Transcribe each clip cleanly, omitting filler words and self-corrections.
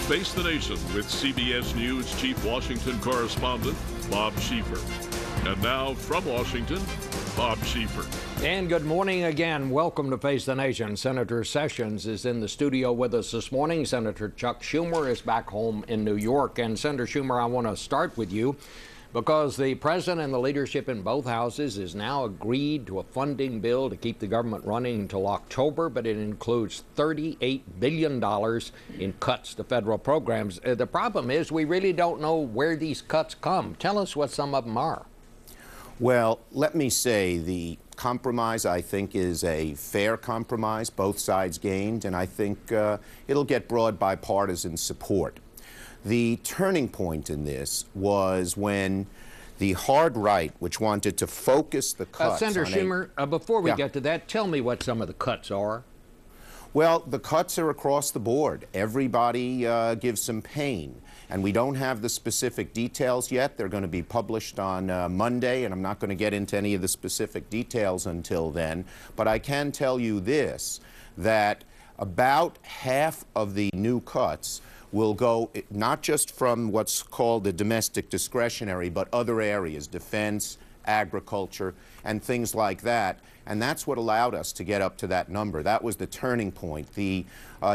Face the Nation with CBS News Chief Washington Correspondent Bob Schieffer. And now from Washington, Bob Schieffer. And good morning again. Welcome to Face the Nation. Senator Sessions is in the studio with us this morning. Senator Chuck Schumer is back home in New York. And Senator Schumer, I want to start with you because the president and the leadership in both houses has now agreed to a funding bill to keep the government running until October, but it includes $38 billion in cuts to federal programs. The problem is we really don't know where these cuts come. Tell us what some of them are. Well, let me say the compromise, I think, is a fair compromise. Both sides gained, and I think it'll get broad bipartisan support. The turning point in this was when the hard right, which wanted to focus the cuts Senator Schumer, before we get to that, tell me what some of the cuts are. Well, the cuts are across the board. Everybody gives some pain. And we don't have the specific details yet. They're going to be published on Monday, and I'm not going to get into any of the specific details until then. But I can tell you this, that about half of the new cuts will go not just from what's called the domestic discretionary, but other areas, defense, agriculture, and things like that. And that's what allowed us to get up to that number. That was the turning point. The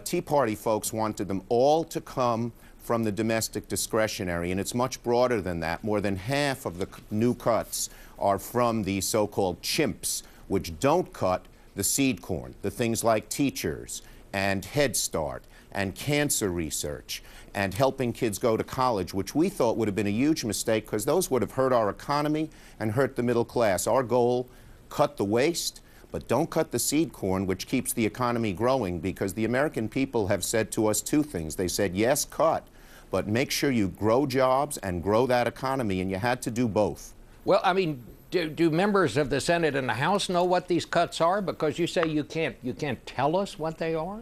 Tea Party folks wanted them all to come from the domestic discretionary, and it's much broader than that. More than half of the new cuts are from the so-called chimps, which don't cut the seed corn, the things like teachers and Head Start and cancer research and helping kids go to college, which we thought would have been a huge mistake because those would have hurt our economy and hurt the middle class. Our goal, cut the waste, but don't cut the seed corn, which keeps the economy growing, because the American people have said to us two things. They said, yes, cut, but make sure you grow jobs and grow that economy, and you had to do both. Well, I mean, do members of the Senate and the House know what these cuts are? Because you say you can't tell us what they are?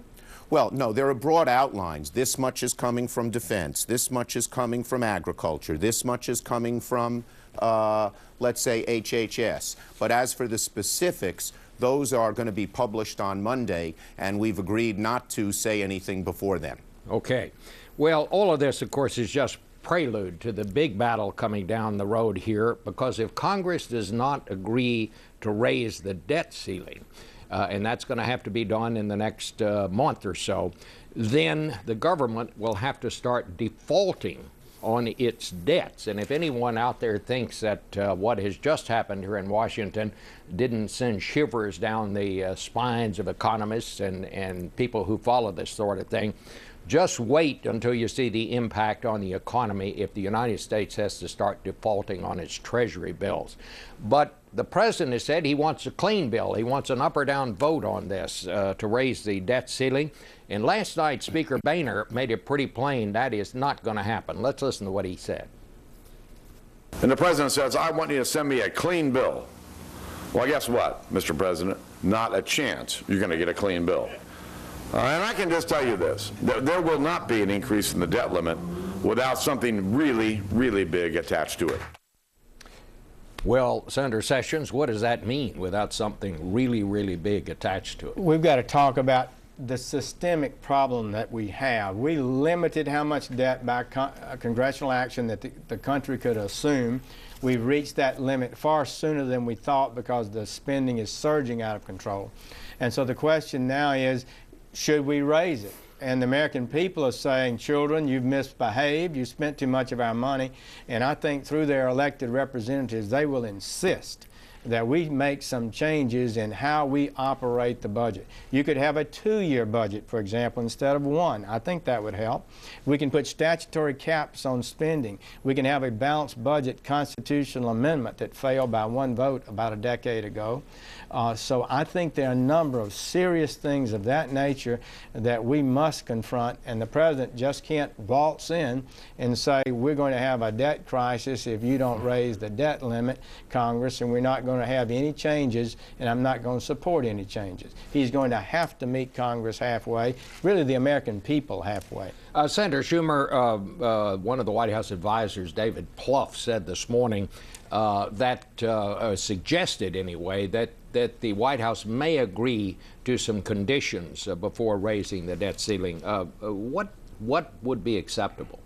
Well, no, there are broad outlines. This much is coming from defense. This much is coming from agriculture. This much is coming from, let's say, HHS. But as for the specifics, those are going to be published on Monday, and we've agreed not to say anything before then. Okay. Well, all of this, of course, is just prelude to the big battle coming down the road here, because if Congress does not agree to raise the debt ceiling, and that's going to have to be done in the next month or so, then the government will have to start defaulting on its debts. And if anyone out there thinks that what has just happened here in Washington didn't send shivers down the spines of economists and people who follow this sort of thing, just wait until you see the impact on the economy if the United States has to start defaulting on its Treasury bills. But the president has said he wants a clean bill. He wants an up or down vote on this to raise the debt ceiling. And last night, Speaker Boehner made it pretty plain that is not going to happen. Let's listen to what he said. And the president says, I want you to send me a clean bill. Well, guess what, Mr. President? Not a chance you're going to get a clean bill. And I can just tell you this, there will not be an increase in the debt limit without something really, really big attached to it. Well, Senator Sessions, what does that mean without something really, really big attached to it? We've got to talk about the systemic problem that we have. We limited how much debt by congressional action that the country could assume. We've reached that limit far sooner than we thought because the spending is surging out of control. And so the question now is, should we raise it? And the American people are saying, children, you've misbehaved, you spent too much of our money. And I think through their elected representatives, they will insist that we make some changes in how we operate the budget. You could have a 2-year budget, for example, instead of 1. I think that would help. We can put statutory caps on spending. We can have a balanced budget constitutional amendment that failed by 1 vote about a decade ago. So I think there are a number of serious things of that nature that we must confront, and the president just can't waltz in and say, we're going to have a debt crisis if you don't raise the debt limit, Congress, and we're not going to have any changes, and I'm not going to support any changes. He's going to have to meet Congress halfway, really the American people halfway. Senator Schumer, one of the White House advisors, David Plouffe, said this morning suggested anyway that the White House may agree to some conditions before raising the debt ceiling. What what would be acceptable?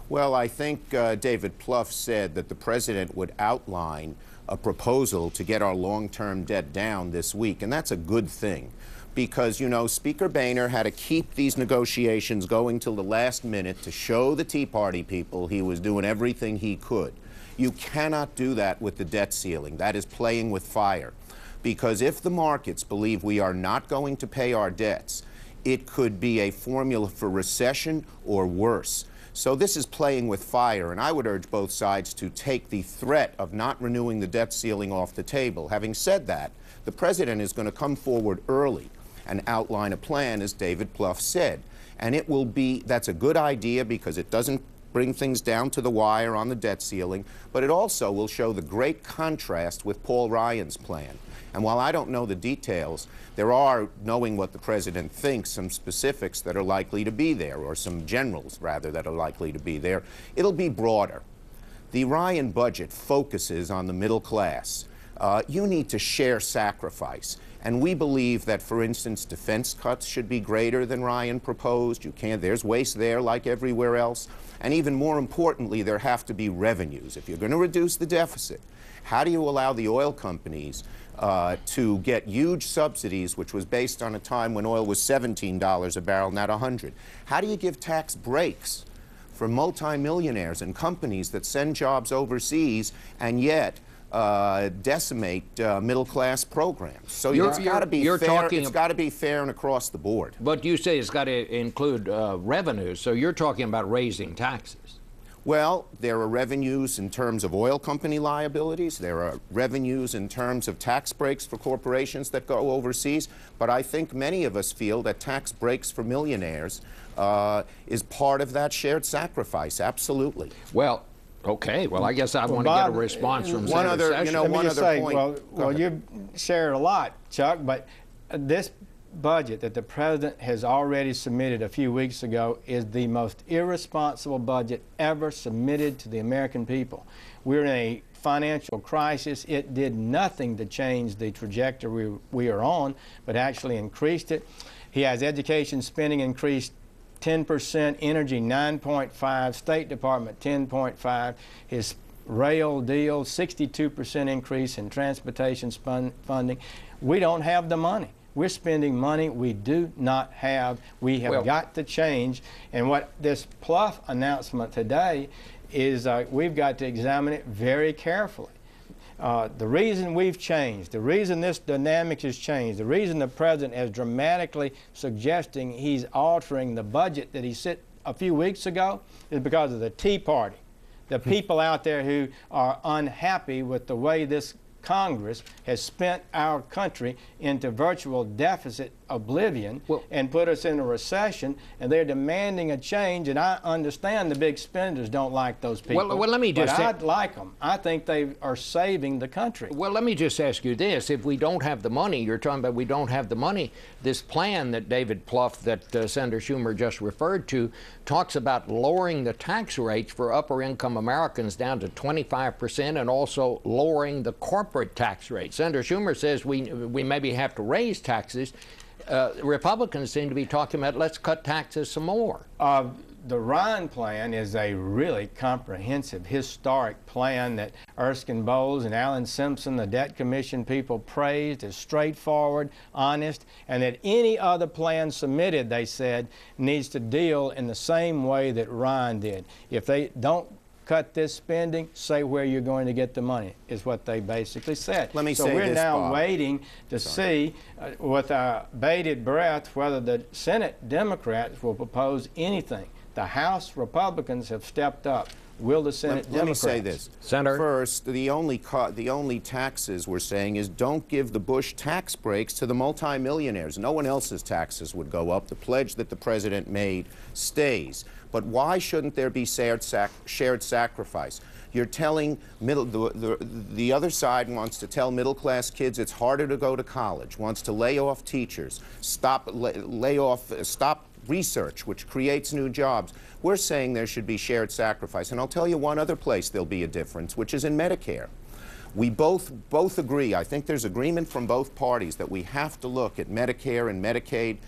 Well, I think David Plouffe said that the president would outline a proposal to get our long-term debt down this week, and that's a good thing. Because, you know, Speaker Boehner had to keep these negotiations going till the last minute to show the Tea Party people he was doing everything he could. You cannot do that with the debt ceiling. That is playing with fire. Because if the markets believe we are not going to pay our debts, it could be a formula for recession or worse. So this is playing with fire, and I would urge both sides to take the threat of not renewing the debt ceiling off the table. Having said that, the president is going to come forward early and outline a plan, as David Plouffe said. And it will be, that's a good idea because it doesn't bring things down to the wire on the debt ceiling, but it also will show the great contrast with Paul Ryan's plan. And while I don't know the details, there are, knowing what the president thinks, some specifics that are likely to be there, or some generals, rather, that are likely to be there. It'll be broader. The Ryan budget focuses on the middle class. You need to share sacrifice. And we believe that, for instance, defense cuts should be greater than Ryan proposed. You can't, there's waste there like everywhere else. And even more importantly, there have to be revenues. If you're going to reduce the deficit, how do you allow the oil companies to get huge subsidies, which was based on a time when oil was $17 a barrel, not $100? How do you give tax breaks for multimillionaires and companies that send jobs overseas and yet decimate middle-class programs? So it's got to be fair. It's got to be fair and across the board. But you say it's got to include revenues, so you're talking about raising taxes. Well, there are revenues in terms of oil company liabilities. There are revenues in terms of tax breaks for corporations that go overseas. But I think many of us feel that tax breaks for millionaires is part of that shared sacrifice. Absolutely. Well, okay. Well, I guess I want to get a response from Senator Sessions. One other point. Well, you shared a lot, Chuck, but this budget that the president has already submitted a few weeks ago is the most irresponsible budget ever submitted to the American people. We're in a financial crisis. It did nothing to change the trajectory we are on, but actually increased it. He has education spending increased 10%, energy 9.5%, State Department 10.5%, his rail deal 62% increase in transportation funding. We don't have the money. We're spending money we do not have. We have got to change. And what this Plouffe announcement today is we've got to examine it very carefully. The reason we've changed, the reason this dynamic has changed, the reason the president is dramatically suggesting he's altering the budget that he set a few weeks ago is because of the Tea Party. The people out there who are unhappy with the way this Congress has spent our country into virtual deficit oblivion and put us in a recession, and they're demanding a change. And I understand the big spenders don't like those people. Well, let me just but I like them. I think they are saving the country. Well, let me just ask you this. If we don't have the money, you're talking about we don't have the money, this plan that David Plouffe, that Senator Schumer just referred to, talks about lowering the tax rates for upper-income Americans down to 25% and also lowering the corporate tax rate. Senator Schumer says we maybe have to raise taxes. Republicans seem to be talking about let's cut taxes some more. The Ryan plan is a really comprehensive, historic plan that Erskine Bowles and Alan Simpson, the Debt Commission people, praised as straightforward, honest, and that any other plan submitted, they said, needs to deal in the same way that Ryan did. If they don't cut this spending, say where you're going to get the money, is what they basically said. Let me say this, Bob. So we're now waiting to see with bated breath whether the Senate Democrats will propose anything. The House Republicans have stepped up. Will the Senate Democrats? Let me say this. Senator? First, the only taxes we're saying is don't give the Bush tax breaks to the multimillionaires. No one else's taxes would go up. The pledge that the president made stays. But why shouldn't there be shared sacrifice? You're telling the other side wants to tell middle-class kids it's harder to go to college, wants to lay off teachers, stop research, which creates new jobs. We're saying there should be shared sacrifice. And I'll tell you one other place there'll be a difference, which is in Medicare. We both agree, I think there's agreement from both parties that we have to look at Medicare and Medicaid,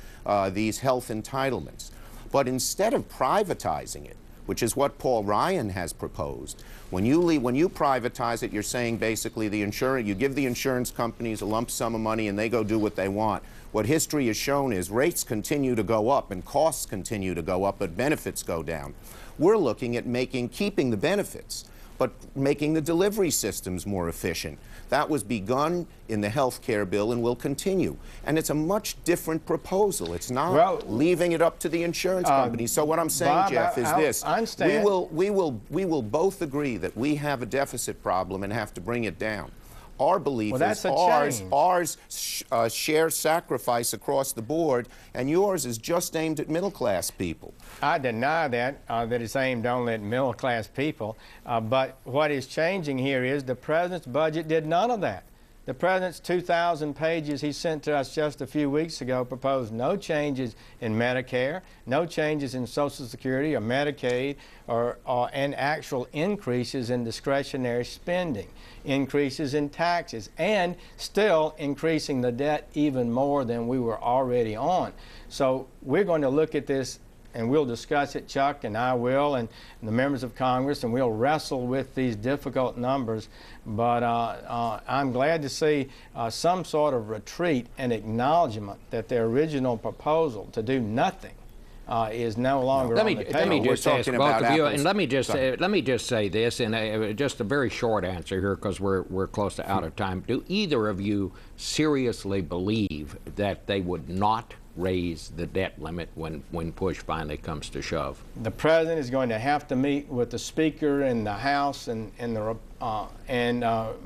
these health entitlements. But instead of privatizing it, which is what Paul Ryan has proposed, when you privatize it, you're saying basically you give the insurance companies a lump sum of money and they go do what they want. What history has shown is rates continue to go up and costs continue to go up, but benefits go down. We're looking at keeping the benefits, but making the delivery systems more efficient. That was begun in the health care bill and will continue. And it's a much different proposal. It's not leaving it up to the insurance companies. So what I'm saying, Bob, Jeff, is this. I understand. We will both agree that we have a deficit problem and have to bring it down. Our belief is ours share sacrifice across the board, and yours is just aimed at middle-class people. I deny that it's aimed only at middle-class people. But what is changing here is the president's budget did none of that. The president's 2,000 pages he sent to us just a few weeks ago proposed no changes in Medicare, no changes in Social Security or Medicaid, and actual increases in discretionary spending, increases in taxes, and still increasing the debt even more than we were already on. So we're going to look at this, and we'll discuss it, Chuck and I will, and the members of Congress, and we'll wrestle with these difficult numbers. But I'm glad to see some sort of retreat and acknowledgement that their original proposal to do nothing is no longer on the table. Let me just ask both of you, and let me just say this, and just a very short answer here because we're close to out of time. Do either of you seriously believe that they would not raise the debt limit when push finally comes to shove? The president is going to have to meet with the Speaker in the House and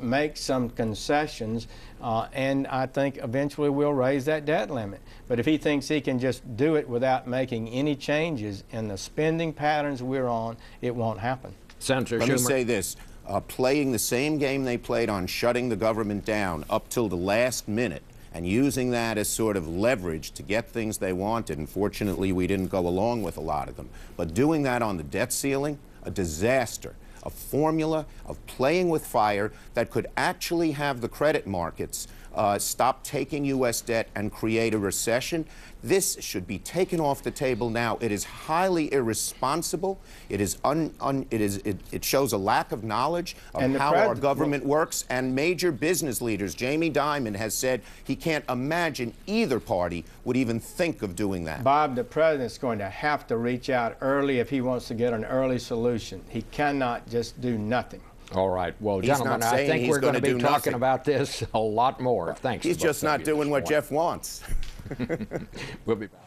make some concessions, and I think eventually we'll raise that debt limit. But if he thinks he can just do it without making any changes in the spending patterns we're on, it won't happen. Senator Schumer. Let me say this. Playing the same game they played on shutting the government down up till the last minute and using that as sort of leverage to get things they wanted. Unfortunately, we didn't go along with a lot of them. But doing that on the debt ceiling, a disaster. A formula of playing with fire that could actually have the credit markets stop taking U.S. debt and create a recession. This should be taken off the table now. It is highly irresponsible. It is it shows a lack of knowledge of how our government works. And major business leaders, Jamie Dimon has said he can't imagine either party would even think of doing that. Bob, the president's going to have to reach out early if he wants to get an early solution. He cannot just do nothing. All right. Well, gentlemen, I think we're going to be talking about this a lot more. Thanks. He's just not doing what Jeff wants. We'll be back.